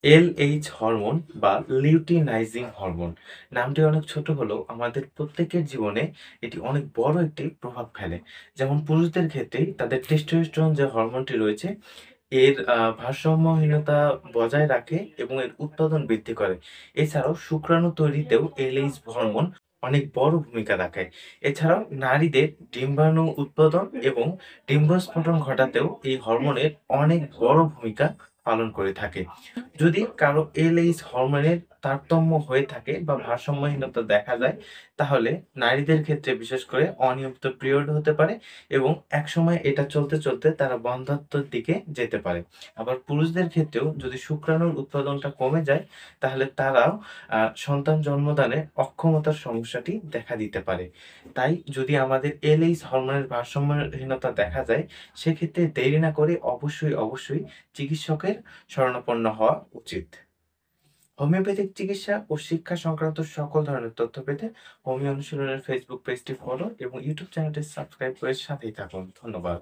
LH hormone বা luteinising hormone নামটি অনেক ছোট হলেও আমাদের প্রত্যেকের জীবনে এটি অনেক বড় একটি প্রভাব ফেলে। যেমন পুরুষদের ক্ষেত্রেই তাদের টেস্টোস্টেরন যে হরমোনটি রয়েছে এর ভারসাম্যহীনতা বজায় রাখে এবং এর উৎপাদন বৃদ্ধি করে। এছাড়াও শুক্রাণু তৈরিতেও এলএইচ হরমোন অনেক বড় ভূমিকা রাখে। এছাড়াও নারীদের ডিম্বাণু উৎপাদন এবং ডিম্বস্ফোটন ঘটাতেও এই হরমোনের অনেক বড় ভূমিকা পালন করে থাকে। যদি কারো এলএইচ হরমোনের তারতম্য হয়ে থাকে বা ভারসাম্যহীনতা দেখা যায়, তাহলে নারীদের ক্ষেত্রে বিশেষ করে অনিয়মিত পিরিয়ড হতে পারে এবং একসময় এটা চলতে, চলতে তারা বন্ধ্যাত্বের দিকে যেতে পারে। আবার পুরুষদের ক্ষেত্রেও যদি শুক্রাণুর উৎপাদনটা কমে যায়, তাহলে তারাও সন্তান জন্মদানে অক্ষমতার সমস্যাটি দেখা দিতে পারে। তাই যদি আমাদের এলএইচ হরমোনের ভারসাম্যহীনতা দেখা যায়, সেক্ষেত্রে দেরি না করে অবশ্যই চিকিৎসকের শরণাপন্ন হওয়া উচিত। হোমিওপ্যাথিক চিকিৎসা ও শিক্ষা সংক্রান্ত সকল ধরনের তথ্য পেতে হোমিও অনুশীলনের ফেসবুক পেজটি ফলো এবং ইউটিউব চ্যানেলটি সাবস্ক্রাইব করে সাথেই থাকুন। ধন্যবাদ।